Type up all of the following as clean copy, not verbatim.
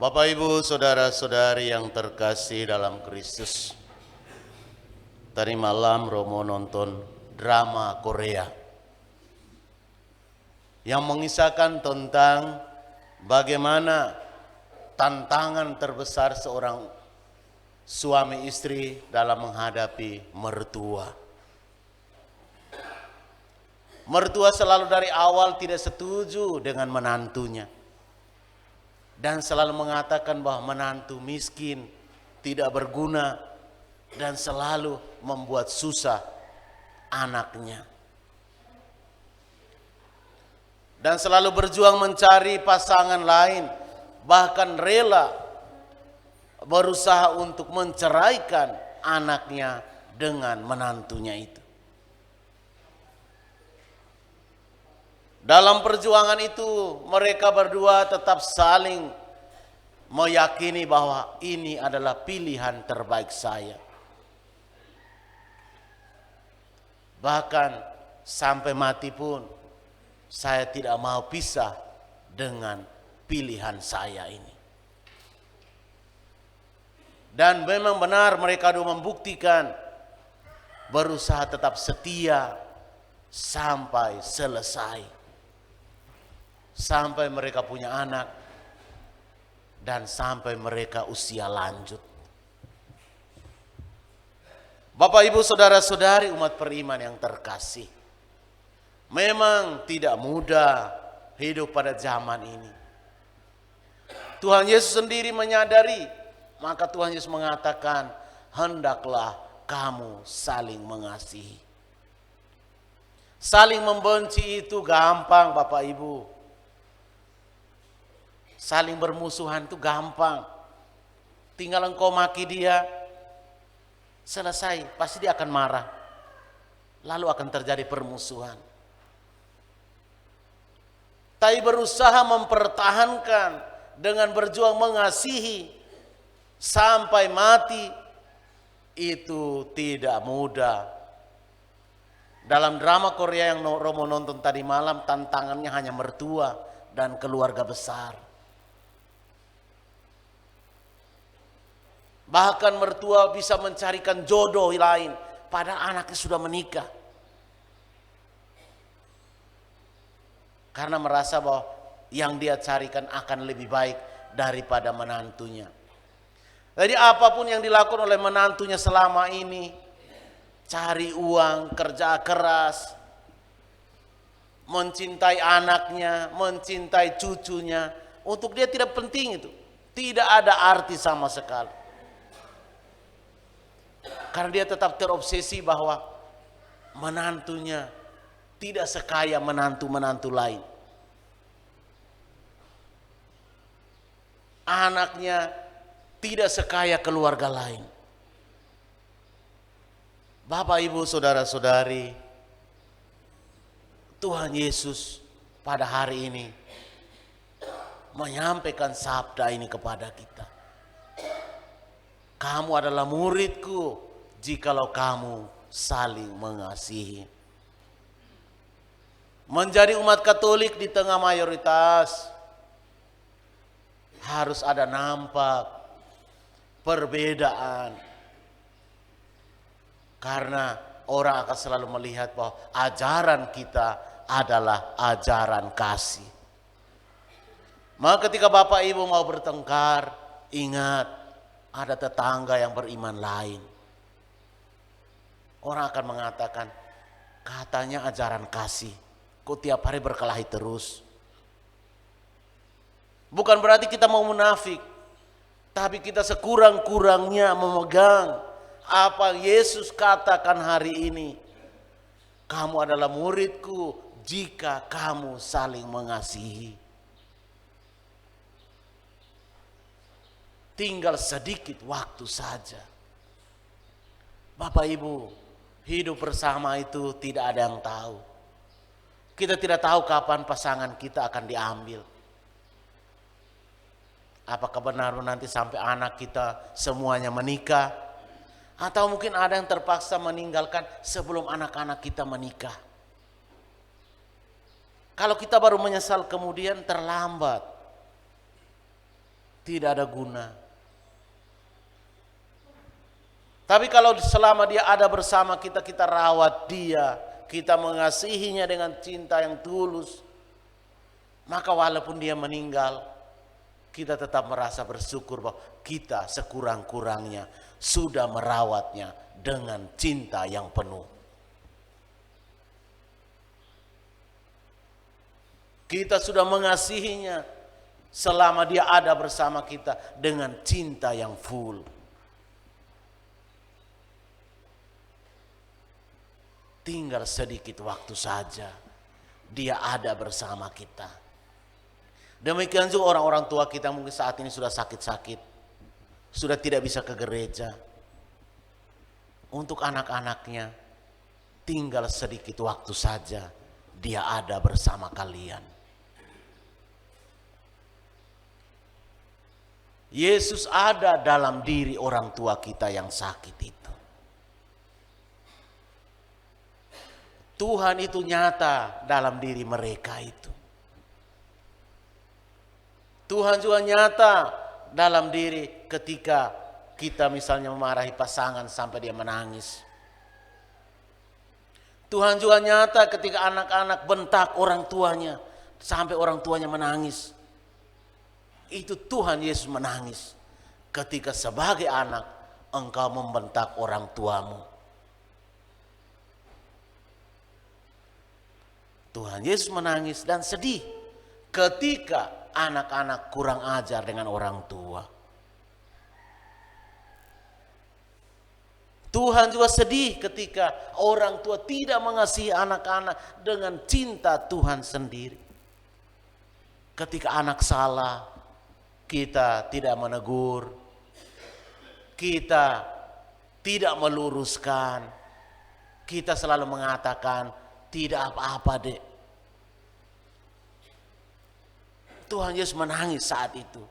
Bapak, Ibu, saudara-saudari yang terkasih dalam Kristus. Tadi malam Romo nonton drama Korea yang mengisahkan tentang bagaimana tantangan terbesar seorang suami istri dalam menghadapi mertua. Mertua selalu dari awal tidak setuju dengan menantunya. Dan selalu mengatakan bahwa menantu miskin, tidak berguna, dan selalu membuat susah anaknya. Dan selalu berjuang mencari pasangan lain, bahkan rela berusaha untuk menceraikan anaknya dengan menantunya itu. Dalam perjuangan itu mereka berdua tetap saling meyakini bahwa ini adalah pilihan terbaik saya. Bahkan sampai mati pun saya tidak mau pisah dengan pilihan saya ini. Dan memang benar mereka dua membuktikan berusaha tetap setia sampai selesai. Sampai mereka punya anak dan sampai mereka usia lanjut. Bapak, Ibu, saudara-saudari umat beriman yang terkasih, memang tidak mudah hidup pada zaman ini. Tuhan Yesus sendiri menyadari, maka Tuhan Yesus mengatakan, hendaklah kamu saling mengasihi. Saling membenci itu gampang, Bapak Ibu. Saling bermusuhan itu gampang. Tinggal engkau maki dia, selesai, pasti dia akan marah. Lalu akan terjadi permusuhan. Tapi berusaha mempertahankan dengan berjuang mengasihi sampai mati, itu tidak mudah. Dalam drama Korea yang Romo nonton tadi malam, tantangannya hanya mertua dan keluarga besar. Bahkan mertua bisa mencarikan jodoh lain, padahal anaknya sudah menikah. Karena merasa bahwa yang dia carikan akan lebih baik daripada menantunya. Jadi apapun yang dilakukan oleh menantunya selama ini, cari uang, kerja keras, mencintai anaknya, mencintai cucunya, untuk dia tidak penting itu. Tidak ada arti sama sekali. Karena dia tetap terobsesi bahwa menantunya tidak sekaya menantu-menantu lain. Anaknya tidak sekaya keluarga lain. Bapak, Ibu, saudara-saudari, Tuhan Yesus pada hari ini menyampaikan sabda ini kepada kita. Kamu adalah muridku jikalau kamu saling mengasihi. Menjadi umat Katolik di tengah mayoritas harus ada nampak perbedaan. Karena orang akan selalu melihat bahwa ajaran kita adalah ajaran kasih. Maka ketika Bapak Ibu mau bertengkar, ingat ada tetangga yang beriman lain. Orang akan mengatakan, katanya ajaran kasih, kok tiap hari berkelahi terus. Bukan berarti kita mau munafik, tapi kita sekurang-kurangnya memegang apa Yesus katakan hari ini. Kamu adalah muridku jika kamu saling mengasihi. Tinggal sedikit waktu saja. Bapak, Ibu, hidup bersama itu tidak ada yang tahu. Kita tidak tahu kapan pasangan kita akan diambil. Apakah benar nanti sampai anak kita semuanya menikah? Atau mungkin ada yang terpaksa meninggalkan sebelum anak-anak kita menikah. Kalau kita baru menyesal kemudian terlambat. Tidak ada guna. Tapi kalau selama dia ada bersama kita, kita rawat dia, kita mengasihinya dengan cinta yang tulus, maka walaupun dia meninggal, kita tetap merasa bersyukur bahwa kita sekurang-kurangnya sudah merawatnya dengan cinta yang penuh. Kita sudah mengasihinya selama dia ada bersama kita dengan cinta yang full. Tinggal sedikit waktu saja dia ada bersama kita. Demikian juga orang-orang tua kita mungkin saat ini sudah sakit-sakit, sudah tidak bisa ke gereja. Untuk anak-anaknya, tinggal sedikit waktu saja dia ada bersama kalian. Yesus ada dalam diri orang tua kita yang sakit itu. Tuhan itu nyata dalam diri mereka itu. Tuhan juga nyata dalam diri ketika kita misalnya memarahi pasangan sampai dia menangis. Tuhan juga nyata ketika anak-anak bentak orang tuanya sampai orang tuanya menangis. Itu Tuhan Yesus menangis ketika sebagai anak engkau membentak orang tuamu. Tuhan Yesus menangis dan sedih ketika anak-anak kurang ajar dengan orang tua. Tuhan juga sedih ketika orang tua tidak mengasihi anak-anak dengan cinta Tuhan sendiri. Ketika anak salah, kita tidak menegur, kita tidak meluruskan, kita selalu mengatakan, tidak apa-apa dek. Tuhan Yesus menangis saat itu.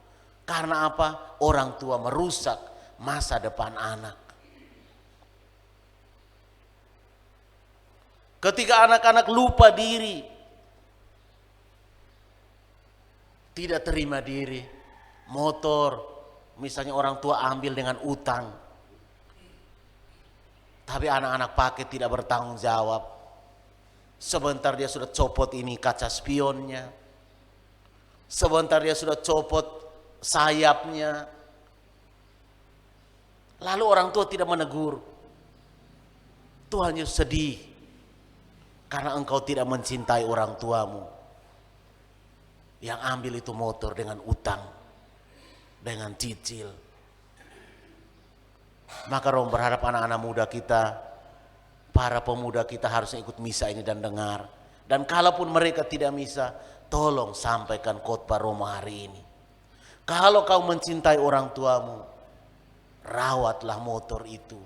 Karena apa? Orang tua merusak masa depan anak. Ketika anak-anak lupa diri, tidak terima diri, motor misalnya orang tua ambil dengan utang, tapi anak-anak pakai tidak bertanggung jawab. Sebentar dia sudah copot ini kaca spionnya, sebentar dia sudah copot sayapnya, lalu orang tua tidak menegur. Tuhan Yesus sedih karena engkau tidak mencintai orang tuamu yang ambil itu motor dengan utang, dengan cicil. Maka Rom berharap anak-anak muda kita, para pemuda kita harusnya ikut misa ini dan dengar. Dan kalaupun mereka tidak misa, tolong sampaikan khotbah Roma hari ini. Kalau kau mencintai orang tuamu, rawatlah motor itu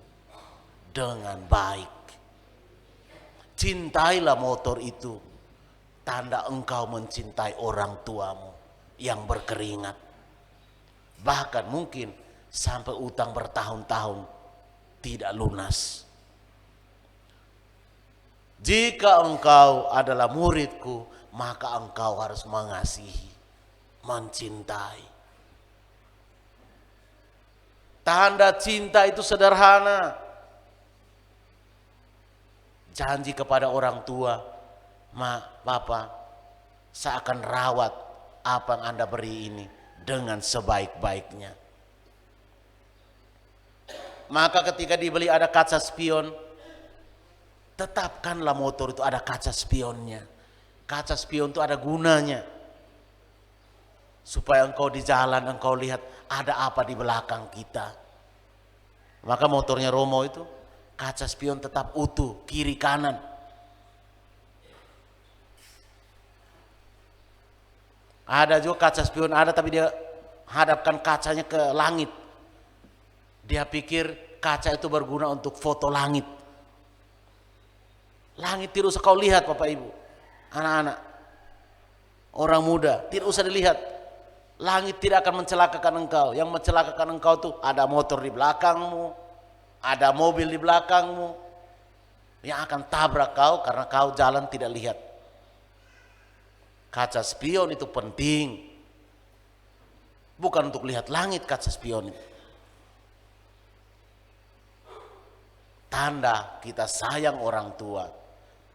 dengan baik. Cintailah motor itu, tanda engkau mencintai orang tuamu yang berkeringat. Bahkan mungkin sampai utang bertahun-tahun tidak lunas. Jika engkau adalah muridku, maka engkau harus mengasihi, mencintai. Tanda cinta itu sederhana. Janji kepada orang tua, Ma, Bapak, saya akan rawat apa yang Anda beri ini dengan sebaik-baiknya. Maka ketika dibeli ada kaca spion, tetapkanlah motor itu ada kaca spionnya. Kaca spion itu ada gunanya. Supaya engkau di jalan engkau lihat ada apa di belakang kita. Maka motornya Romo itu kaca spion tetap utuh kiri kanan. Ada juga kaca spion ada tapi dia hadapkan kacanya ke langit. Dia pikir kaca itu berguna untuk foto langit. Langit tidak usah kau lihat Bapak Ibu, anak-anak, orang muda, tidak usah dilihat. Langit tidak akan mencelakakan engkau. Yang mencelakakan engkau tuh ada motor di belakangmu, ada mobil di belakangmu yang akan tabrak kau karena kau jalan tidak lihat. Kaca spion itu penting. Bukan untuk lihat langit kaca spion itu. Tanda kita sayang orang tua,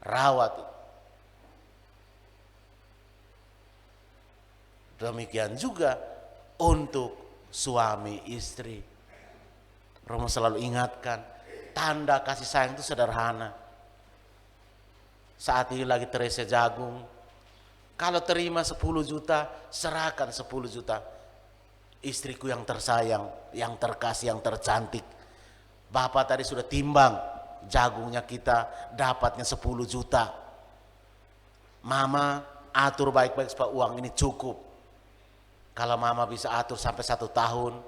rawat. Demikian juga untuk suami istri. Romo selalu ingatkan, tanda kasih sayang itu sederhana. Saat ini lagi terese jagung, kalau terima 10 juta, serahkan 10 juta. Istriku yang tersayang, yang terkasih, yang tercantik. Bapak tadi sudah timbang jagungnya kita, dapatnya 10 juta. Mama atur baik-baik supaya uang ini cukup. Kalau mama bisa atur sampai 1 tahun,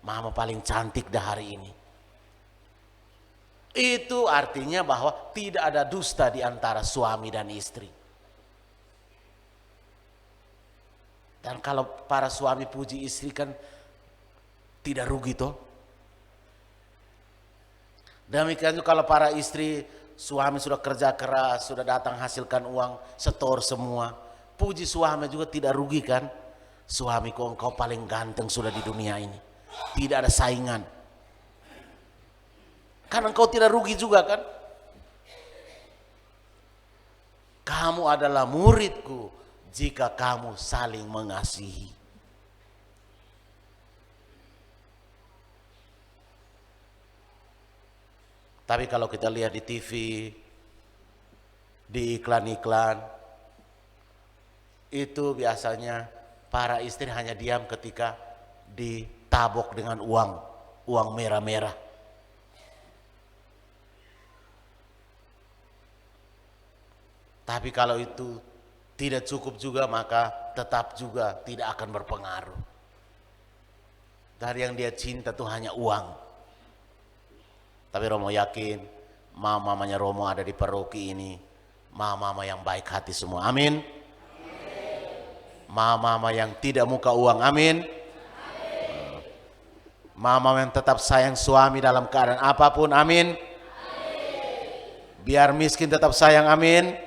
mama paling cantik dah hari ini. Itu artinya bahwa tidak ada dusta di antara suami dan istri. Dan kalau para suami puji istri kan tidak rugi toh. Demikian juga kalau para istri, suami sudah kerja keras, sudah datang hasilkan uang, setor semua. Puji suami juga tidak rugi kan. Suamiku engkau paling ganteng sudah di dunia ini. Tidak ada saingan. Karena engkau tidak rugi juga kan. Kamu adalah muridku jika kamu saling mengasihi. Tapi kalau kita lihat di TV, di iklan-iklan, itu biasanya para istri hanya diam ketika ditabok dengan uang merah-merah. Tapi kalau itu tidak cukup juga, maka tetap juga tidak akan berpengaruh. Dari yang dia cinta itu hanya uang. Tapi Romo yakin, mama-mamanya Romo ada di paroki ini, mama-mama yang baik hati semua, amin. Mama-mama yang tidak muka uang, amin. Mama yang tetap sayang suami dalam keadaan apapun, amin. Biar miskin tetap sayang, amin.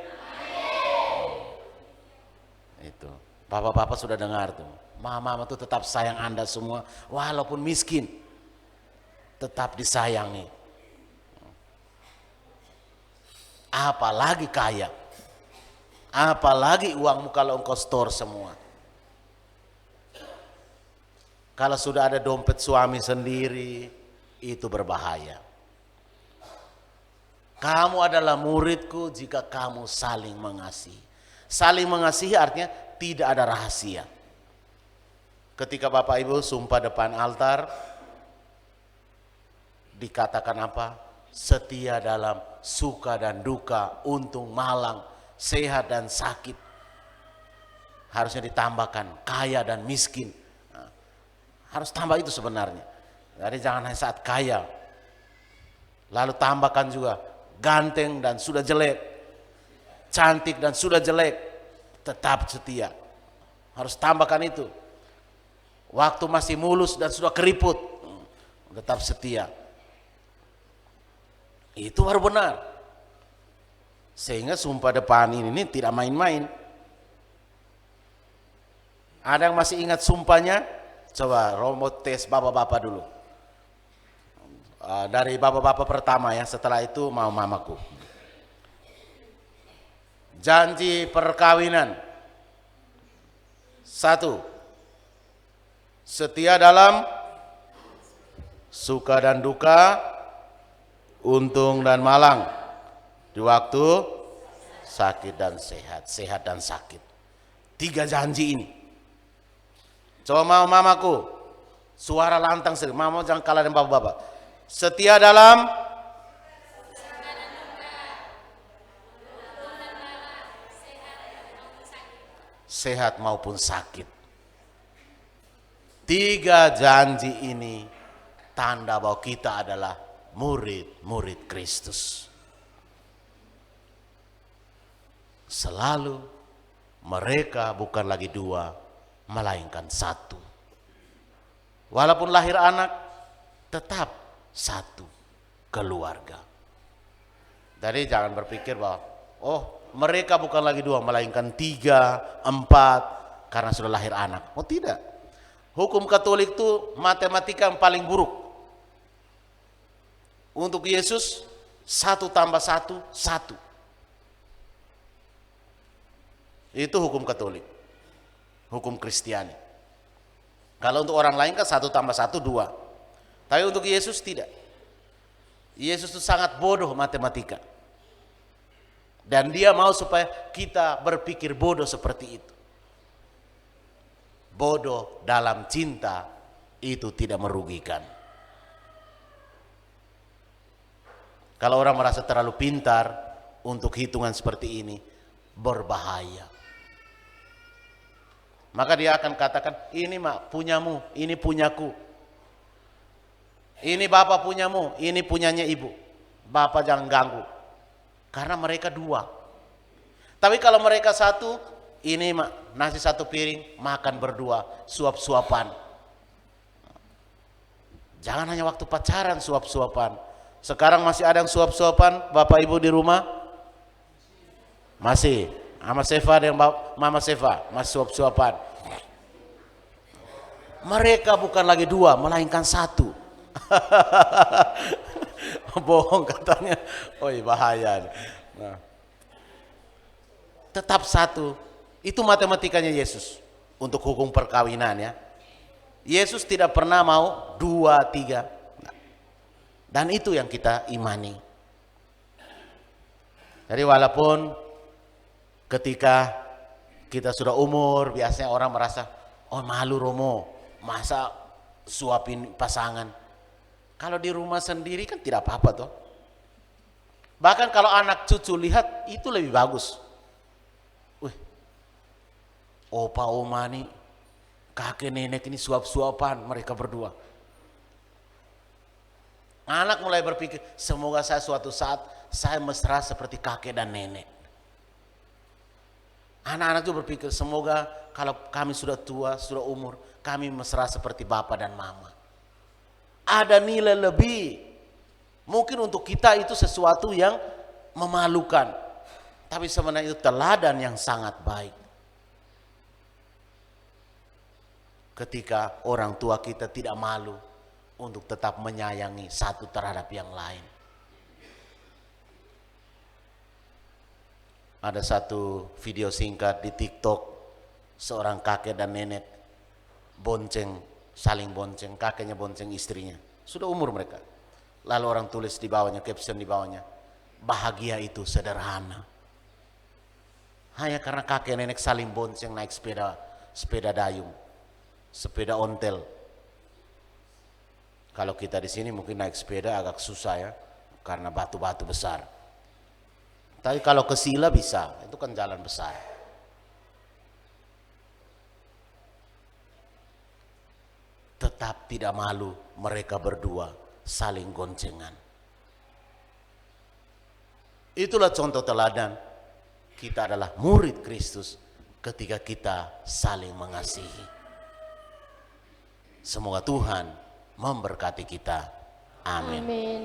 Itu, bapak-bapak sudah dengar tuh. Mama-mama tuh tetap sayang Anda semua, walaupun miskin, tetap disayangi. Apalagi kaya. Apalagi uangmu kalau engkau store semua. Kalau sudah ada dompet suami sendiri, itu berbahaya. Kamu adalah muridku jika kamu saling mengasihi. Saling mengasihi artinya tidak ada rahasia. Ketika Bapak Ibu sumpah depan altar, dikatakan apa? Setia dalam suka dan duka, untung malang, sehat dan sakit. Harusnya ditambahkan kaya dan miskin. Nah, harus tambah itu sebenarnya. Jadi jangan hanya saat kaya. Lalu tambahkan juga ganteng dan sudah jelek, cantik dan sudah jelek, tetap setia. Harus tambahkan itu. Waktu masih mulus dan sudah keriput, tetap setia. Itu baru benar. Sehingga sumpah depan ini tidak main-main. Ada yang masih ingat sumpahnya? Coba Romo tes bapak-bapak dulu. Dari bapak-bapak pertama ya, setelah itu mau mamaku. Janji perkawinan. 1. Setia dalam suka dan duka, untung dan malang, di waktu sakit dan sehat, sehat dan sakit. 3 janji ini. Coba mau mamaku, suara lantang sekali. Mama jangan kalah dengan bapak-bapak. Setia dalam sehat maupun sakit. 3 janji ini tanda bahwa kita adalah murid-murid Kristus. Selalu mereka bukan lagi 2, melainkan 1. Walaupun lahir anak, tetap 1 keluarga. Jadi jangan berpikir bahwa mereka bukan lagi 2, melainkan 3, 4 karena sudah lahir anak. Oh tidak. Hukum Katolik itu matematika yang paling buruk. Untuk Yesus 1 tambah 1, 1. Itu hukum Katolik. Hukum Kristiani. Kalau untuk orang lain kan 1 tambah 1, 2. Tapi untuk Yesus tidak. Yesus itu sangat bodoh matematika. Dan dia mau supaya kita berpikir bodoh seperti itu. Bodoh dalam cinta itu tidak merugikan. Kalau orang merasa terlalu pintar untuk hitungan seperti ini, berbahaya. Maka dia akan katakan, ini mak punyamu, ini punyaku. Ini bapak punyamu, ini punyanya ibu. Bapak jangan ganggu. Karena mereka dua. Tapi kalau mereka satu, ini mak nasi 1 piring, makan berdua, suap-suapan. Jangan hanya waktu pacaran suap-suapan. Sekarang masih ada yang suap-suapan, bapak ibu di rumah? Masih. Mama Seva dan Mama Seva masih suap-suapan. Mereka bukan lagi 2, melainkan 1. Bohong katanya. Oh iya, bahaya. Nah. Tetap 1. Itu matematikanya Yesus untuk hukum perkawinan ya. Yesus tidak pernah mau 2, 3. Dan itu yang kita imani. Jadi walaupun ketika kita sudah umur, biasanya orang merasa, oh malu Romo, masa suapin pasangan. Kalau di rumah sendiri kan tidak apa-apa toh. Bahkan kalau anak cucu lihat, itu lebih bagus. Opa oma nih, kakek nenek ini suap-suapan mereka berdua. Anak mulai berpikir, semoga saya suatu saat saya mesra seperti kakek dan nenek. Anak-anak itu berpikir, semoga kalau kami sudah tua, sudah umur, kami mesra seperti bapak dan mama. Ada nilai lebih. Mungkin untuk kita itu sesuatu yang memalukan. Tapi sebenarnya itu teladan yang sangat baik. Ketika orang tua kita tidak malu untuk tetap menyayangi satu terhadap yang lain. Ada satu video singkat di TikTok, seorang kakek dan nenek bonceng, saling bonceng, kakeknya bonceng istrinya. Sudah umur mereka. Lalu orang tulis di bawahnya, caption di bawahnya, bahagia itu sederhana. Hanya karena kakek nenek saling bonceng naik sepeda dayung, sepeda ontel. Kalau kita di sini mungkin naik sepeda agak susah ya, karena batu-batu besar. Tapi kalau ke Sila bisa, itu kan jalan besar. Tetap tidak malu mereka berdua saling goncengan. Itulah contoh teladan kita adalah murid Kristus ketika kita saling mengasihi. Semoga Tuhan memberkati kita. Amin. Amin.